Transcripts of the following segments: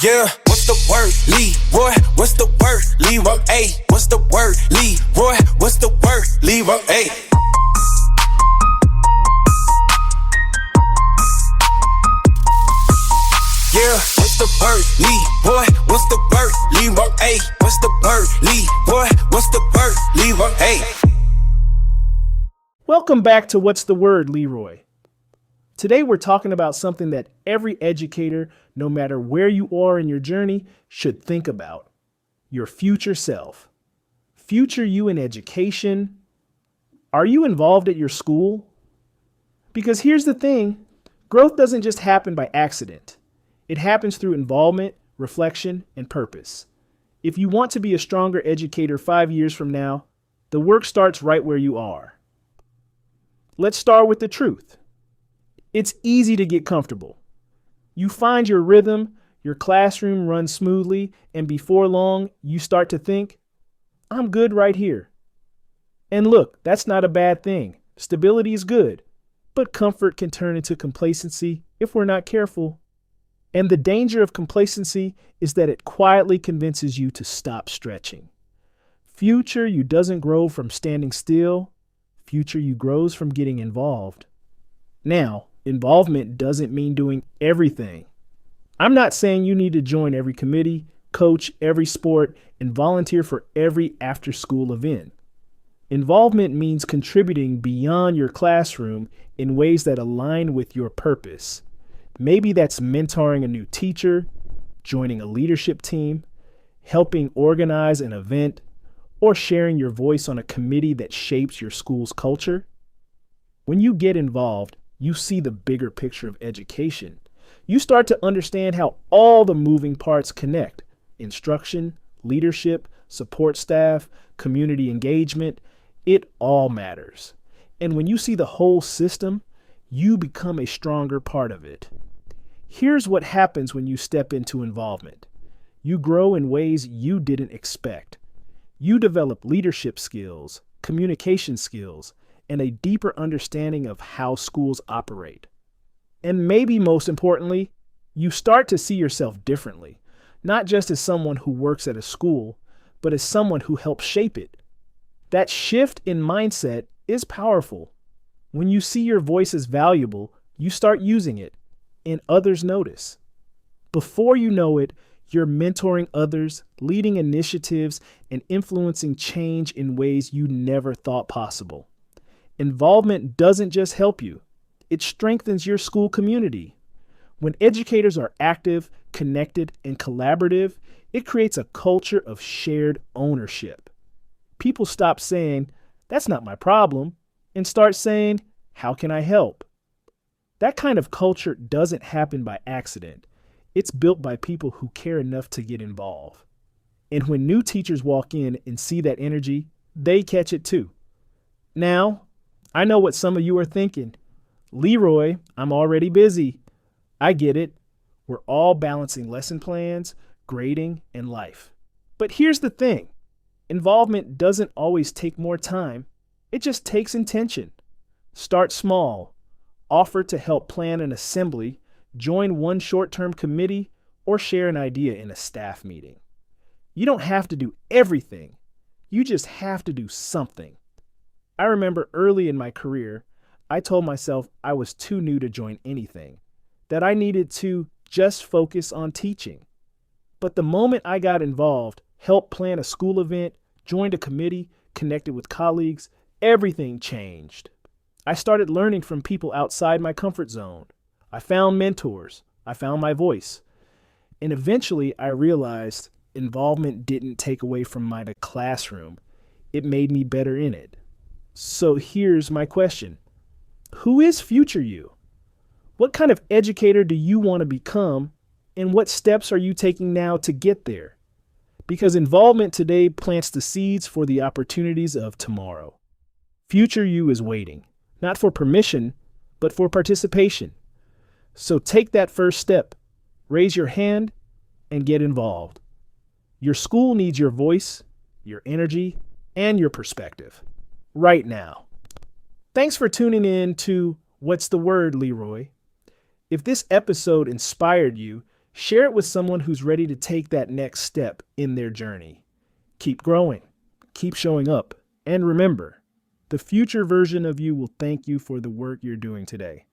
Yeah, what's the word, Leroy? What's the word, Leroy? Hey, what's the word, Leroy? What's the word, Leroy? Hey. Yeah, what's the word, Leroy? What's the word, Leroy? Hey, what's the word, Leroy? What's the word, Leroy? Hey. Welcome back to What's the Word, Leroy. Today we're talking about something that every educator, no matter where you are in your journey, should think about. Your future self. Future you in education. Are you involved at your school? Because here's the thing, growth doesn't just happen by accident. It happens through involvement, reflection, and purpose. If you want to be a stronger educator 5 years from now, the work starts right where you are. Let's start with the truth. It's easy to get comfortable. You find your rhythm, your classroom runs smoothly, and before long, you start to think, I'm good right here. And look, that's not a bad thing. Stability is good, but comfort can turn into complacency if we're not careful. And the danger of complacency is that it quietly convinces you to stop stretching. Future you doesn't grow from standing still. Future you grows from getting involved. Now, involvement doesn't mean doing everything. I'm not saying you need to join every committee, coach every sport, and volunteer for every after-school event. Involvement means contributing beyond your classroom in ways that align with your purpose. Maybe that's mentoring a new teacher, joining a leadership team, helping organize an event, or sharing your voice on a committee that shapes your school's culture. When you get involved, you see the bigger picture of education. You start to understand how all the moving parts connect: instruction, leadership, support staff, community engagement. It all matters. And when you see the whole system, you become a stronger part of it. Here's what happens when you step into involvement. You grow in ways you didn't expect. You develop leadership skills, communication skills, and a deeper understanding of how schools operate. And maybe most importantly, you start to see yourself differently, not just as someone who works at a school, but as someone who helps shape it. That shift in mindset is powerful. When you see your voice as valuable, you start using it, and others notice. Before you know it, you're mentoring others, leading initiatives, and influencing change in ways you never thought possible. Involvement doesn't just help you, it strengthens your school community. When educators are active, connected, and collaborative, it creates a culture of shared ownership. People stop saying, "That's not my problem," and start saying, "How can I help?" That kind of culture doesn't happen by accident. It's built by people who care enough to get involved. And when new teachers walk in and see that energy, they catch it too. Now, I know what some of you are thinking. Leroy, I'm already busy. I get it. We're all balancing lesson plans, grading, and life. But here's the thing. Involvement doesn't always take more time. It just takes intention. Start small. Offer to help plan an assembly, join one short-term committee, or share an idea in a staff meeting. You don't have to do everything. You just have to do something. I remember early in my career, I told myself I was too new to join anything, that I needed to just focus on teaching. But the moment I got involved, helped plan a school event, joined a committee, connected with colleagues, everything changed. I started learning from people outside my comfort zone. I found mentors. I found my voice. And eventually I realized involvement didn't take away from my classroom. It made me better in it. So here's my question. Who is future you? What kind of educator do you want to become? And what steps are you taking now to get there? Because involvement today plants the seeds for the opportunities of tomorrow. Future you is waiting, not for permission, but for participation. So take that first step, raise your hand, and get involved. Your school needs your voice, your energy, and your perspective right now. Thanks for tuning in to What's the Word, Leroy? If this episode inspired you, Share it with someone who's ready to take that next step in their journey. Keep growing, keep showing up, and remember, the future version of you will thank you for the work you're doing today.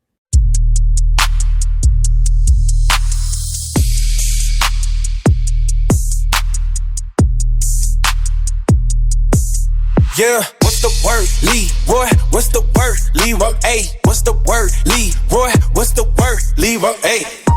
Yeah, what's the word, Leroy? What's the word, Leroy? Hey, what's the word, Leroy? What's the word, Leroy? Hey.